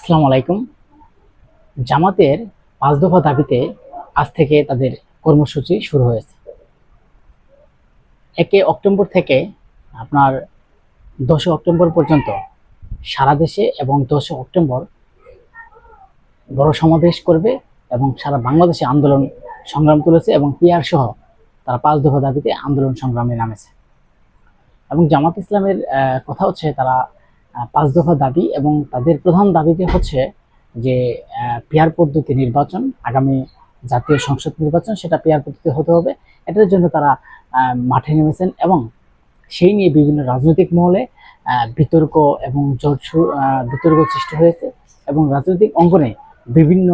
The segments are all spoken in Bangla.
আসসালামু আলাইকুম। জামাতের ৫ দফা দাবিতে আজ থেকে তাদের কর্মসূচি শুরু হয়েছে। ১ অক্টোবর থেকে আপনার ১০ অক্টোবর পর্যন্ত সারা দেশে এবং ১০ অক্টোবর বড় সমাবেশ করবে এবং সারা বাংলাদেশে আন্দোলন সংগ্রাম তুলেছে এবং পিআর সহ তারা ৫ দফা দাবিতে আন্দোলন সংগ্রামে নামেছে। এবং জামাত ইসলামের কথা হচ্ছে তারা ৫ দফা দাবি এবং তাদের প্রধান দাবিতে হচ্ছে যে পিআর পদ্ধতি নির্বাচন, আগামী জাতীয় সংসদ নির্বাচন সেটা পিআর পদ্ধতি হতে হবে। এটার জন্য তারা মাঠে নেমেছেন এবং সেই নিয়ে বিভিন্ন রাজনৈতিক মহলে বিতর্ক এবং বিতর্ক সৃষ্টি হয়েছে এবং রাজনৈতিক অঙ্গনে বিভিন্ন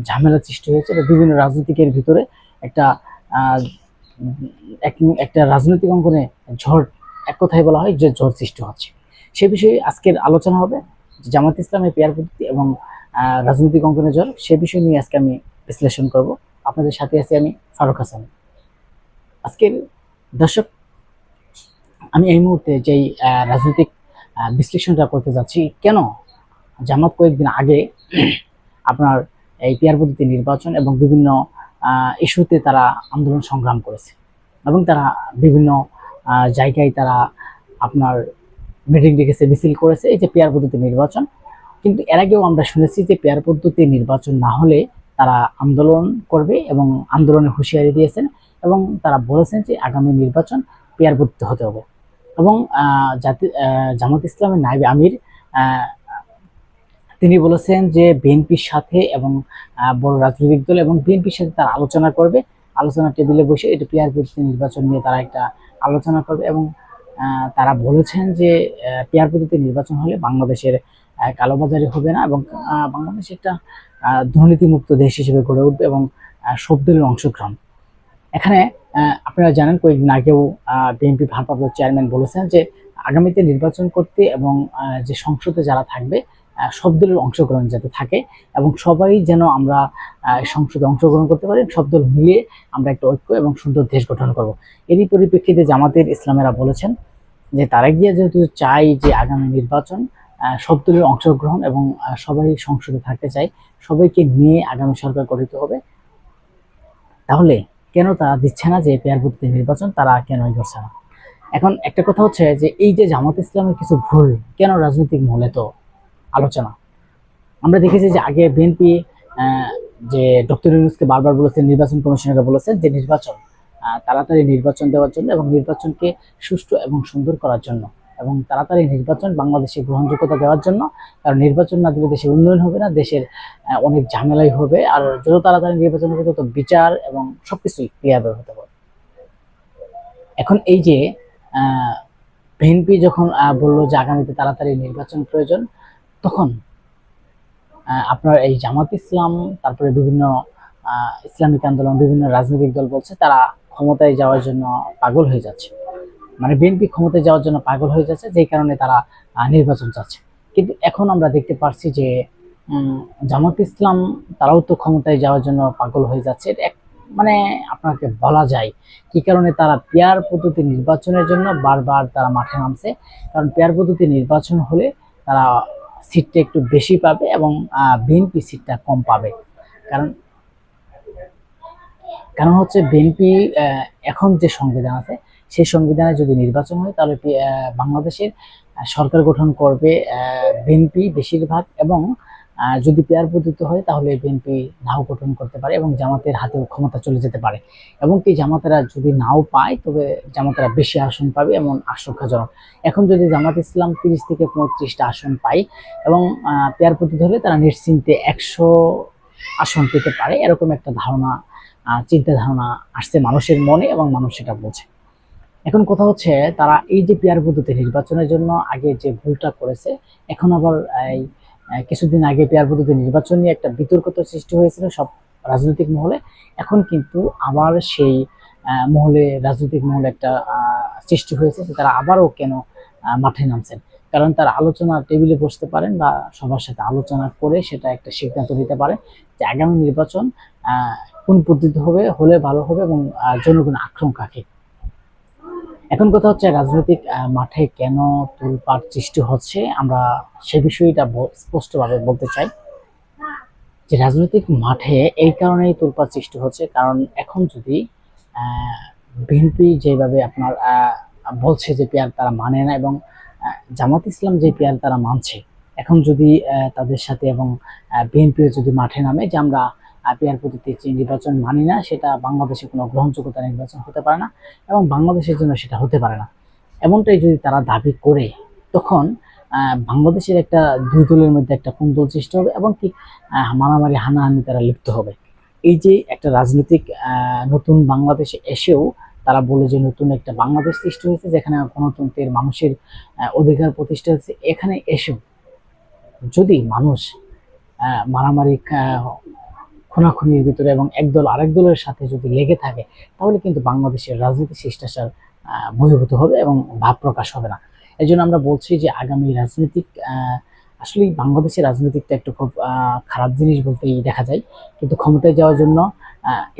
ঝামেলা সৃষ্টি হয়েছে। বিভিন্ন রাজনীতিকের ভিতরে একটা একটা রাজনৈতিক অঙ্গনে ঝড়, এক কথায় বলা হয় যে ঝড় সৃষ্টি হচ্ছে। সে বিষয়ে আজকের আলোচনা হবে জামাত ইসলামের পিআর পদ্ধতি এবং রাজনৈতিক অঙ্গনে ঝড়, সে বিষয় নিয়ে আজকে আমি বিশ্লেষণ করব। আপনাদের সাথে আছি আমি ফারুক হাসান। আজকের দর্শক, আমি এই মুহূর্তে যেই রাজনৈতিক বিশ্লেষণটা করতে যাচ্ছি, কেন জামাত কয়েকদিন আগে আপনার এই পিআর পদ্ধতি নির্বাচন এবং বিভিন্ন ইস্যুতে তারা আন্দোলন সংগ্রাম করেছে এবং তারা বিভিন্ন জায়গায় তারা আপনার মিটিং ডেকেছে, মিছিল করেছে এই যে পিআর পদ্ধতি নির্বাচন। কিন্তু এর আগেও আমরা শুনেছি যে পিআর পদ্ধতি নির্বাচন না হলে তারা আন্দোলন করবে এবং আন্দোলনে হুঁশিয়ারি দিয়েছেন এবং তারা বলেছেন যে আগামী নির্বাচন পিআর পদ্ধতি হতে হবে। এবং জামাত ইসলামের নায়েবে আমির তিনি বলেছেন যে বিএনপির সাথে এবং বড় রাজনৈতিক দল এবং বিএনপির সাথে তারা আলোচনা করবে, আলোচনা টেবিলে বসে এটা পিআর পদ্ধতি নির্বাচন নিয়ে তারা একটা আলোচনা করবে এবং তারা বলেছেন যে পিআর পদ্ধতি নির্বাচন হলে বাংলাদেশের কালোবাজারি হবে না এবং বাংলাদেশ একটা দুর্নীতিমুক্ত দেশ হিসেবে গড়ে উঠবে এবং সব দলের অংশগ্রহণ। এখানে আপনারা জানেন কয়েকদিন আগেও বিএনপি ভারপ্রাপ্ত চেয়ারম্যান বলেছেন যে আগামীতে নির্বাচন করতে এবং যে সংসদে যারা থাকবে সব দলের অংশগ্রহণ যাতে থাকে এবং সবাই যেন আমরা সংসদে অংশগ্রহণ করতে পারি, সব দল মিলিয়ে আমরা একটা ঐক্য এবং সুন্দর দেশ গঠন করব। এরই পরিপ্রেক্ষিতে জামাতের ইসলামেরা বলেছেন যে তারেক জিয়া যেহেতু চাই যে আগামী নির্বাচন সব দলের অংশগ্রহণ এবং সবাই সংসদে থাকতে চাই, সবাইকে নিয়ে আগামী সরকার গঠিত হবে, তাহলে কেন তারা দিচ্ছে না যে পিআর পদ্ধতি নির্বাচন, তারা কেন করছে না? এখন একটা কথা হচ্ছে যে এই যে জামাত ইসলামের কিছু ভুল কেন রাজনৈতিক মহলে তো আলোচনা। আমরা দেখেছি যে আগে বিএনপি যে ডক্টর ইউনূসকে বারবার বলেছেন, নির্বাচন কমিশনারকে বলেছেন যে নির্বাচন তাড়াতাড়ি নির্বাচন দেওয়ার জন্য এবং নির্বাচনকে সুষ্ঠু এবং সুন্দর করার জন্য এবং তাড়াতাড়ি নির্বাচন বাংলাদেশে গ্রহণযোগ্যতা দেওয়ার জন্য। কারণ নির্বাচন না দিলে দেশের উন্নয়ন হবে না, দেশের অনেক ঝামেলাই হবে, আর যত তাড়াতাড়ি নির্বাচন হবে তত বিচার এবং সবকিছুই ক্লিয়ার হতে পারে। এখন এই যে বিএনপি যখন বললো যে আগামীতে তাড়াতাড়ি নির্বাচন প্রয়োজন, তখন আপনার এই জামাত ইসলাম, তারপরে বিভিন্ন ইসলামিক আন্দোলন, বিভিন্ন রাজনৈতিক দল বলছে তারা ক্ষমতায় যাওয়ার জন্য পাগল হয়ে যাচ্ছে, মানে বিএনপি ক্ষমতায় যাওয়ার জন্য পাগল হয়ে যাচ্ছে, যেই কারণে তারা নির্বাচন চাচ্ছে। কিন্তু এখন আমরা দেখতে পারছি যে জামাত ইসলাম তারাও তো ক্ষমতায় যাওয়ার জন্য পাগল হয়ে যাচ্ছে। মানে আপনাকে বলা যায় কি কারণে তারা পিআর পদ্ধতি নির্বাচনের জন্য বারবার তারা মাঠে নামছে। কারণ পিআর পদ্ধতি নির্বাচন হলে তারা সিটটা একটু বেশি পাবে এবং বিএনপি সিটটা কম পাবে। কারণ কারণ হচ্ছে বিএনপি এখন যে সংবিধান আছে সেই সংবিধানে যদি নির্বাচন হয় তাহলে বাংলাদেশের সরকার গঠন করবে বিএনপি বেশিরভাগ, এবং যদি পিআর পদ্ধতি হয় তাহলে বিএনপি নাও গঠন করতে পারে এবং জামাতের হাতেও ক্ষমতা চলে যেতে পারে, এবং কি জামাতেরা যদি নাও পায় তবে জামাতেরা বেশি আসন পাবে এমন আশঙ্কাজনক। এখন যদি জামাত ইসলাম 30 থেকে 35টা আসন পায় এবং পিআর পদ্ধতি হলে তারা নিশ্চিন্তে 100 আসন পেতে পারে, এরকম একটা ধারণা, চিন্তা ধারণা আসছে মানুষের মনে এবং মানুষ সেটা বোঝে। এখন কথা হচ্ছে তারা এই যে পিআর পদ্ধতি নির্বাচনের জন্য আগে যে ভুলটা করেছে, এখন আবার এই কিছুদিন আগে পিআর পদ্ধতি নির্বাচন নিয়ে একটা বিতর্কতা সৃষ্টি হয়েছিল সব রাজনৈতিক মহলে। এখন কিন্তু আবার সেই মহলে, রাজনৈতিক মহলে একটা সৃষ্টি হয়েছে যে তারা আবারও কেন মাঠে নামছেন। কারণ তারা আলোচনা টেবিলে বসতে পারেন বা সবার সাথে আলোচনা করে সেটা একটা সিদ্ধান্ত নিতে পারে যে আগামী নির্বাচন কোন পদ্ধতি হলে ভালো হবে এবং জনগণ আকাঙ্ক্ষা কি। এখন কথা হচ্ছে রাজনৈতিক মাঠে কেন তোলপাড় সৃষ্টি হচ্ছে, আমরা সে বিষয়টা স্পষ্টভাবে বলতে চাই যে রাজনৈতিক মাঠে এই কারণেই তোলপাড় সৃষ্টি হচ্ছে, কারণ এখন যদি বিএনপি যেভাবে আপনার বলছে যে পেয়ার তারা মানে না, এবং জামাত ইসলাম যে পেয়ার তারা মানছে, এখন যদি তাদের সাথে এবং বিএনপিও যদি মাঠে নামে যে আমরা পেয়ার পদ্ধতি নির্বাচন মানি না, সেটা বাংলাদেশে কোনো গ্রহণযোগ্যতা নির্বাচন হতে পারে না এবং বাংলাদেশের জন্য সেটা হতে পারে না, এমনটাই যদি তারা দাবি করে, তখন বাংলাদেশের একটা দুই দলের মধ্যে একটা কুন্দল সৃষ্টি হবে এবং কি মারামারি হানাহানি তারা লিপ্ত হবে। এই যে একটা রাজনৈতিক নতুন বাংলাদেশে এসেও তারা বলে যে নতুন একটা বাংলাদেশ সৃষ্টি হয়েছে, যেখানে গণতন্ত্রের মানুষের অধিকার প্রতিষ্ঠা হয়েছে, এখানে এসেও যদি মানুষ মারামারি খুনাখুনির ভিতরে এবং একদল আরেক দলের সাথে যদি লেগে থাকে, তাহলে কিন্তু বাংলাদেশের রাজনীতি শিষ্টাচার বহির্ভূত হবে এবং ভাব প্রকাশ হবে না। এই জন্য আমরা বলছি যে আগামী রাজনৈতিক আসলে বাংলাদেশের রাজনীতিকটা একটু খুব খারাপ জিনিস বলতেই দেখা যায়, কিন্তু ক্ষমতায় যাওয়ার জন্য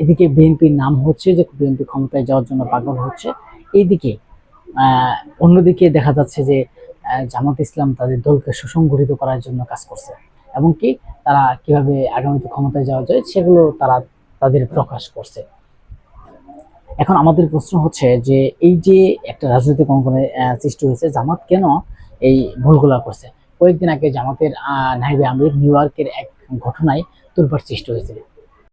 এদিকে বিএনপির নাম হচ্ছে যে বিএনপি ক্ষমতায় যাওয়ার জন্য পাগল হচ্ছে, এইদিকে অন্যদিকে দেখা যাচ্ছে যে জামাত ইসলাম তাদের দলকে সুসংগঠিত করার জন্য কাজ করছে, এবং কি তারা কিভাবে আগামীতে ক্ষমতায় যাওয়া যায় সেগুলো তারা তাদের প্রকাশ করছে। এখন আমাদের প্রশ্ন হচ্ছে যে এই যে একটা রাজনৈতিক অঙ্গনে সৃষ্টি হয়েছে, জামাত কেন এই ভুলগুলা করছে? কয়েকদিন আগে জামাতের নাইবে আমির নিউ ইয়র্কের এক ঘটনায় তোলপাড় সৃষ্টি হয়েছিল।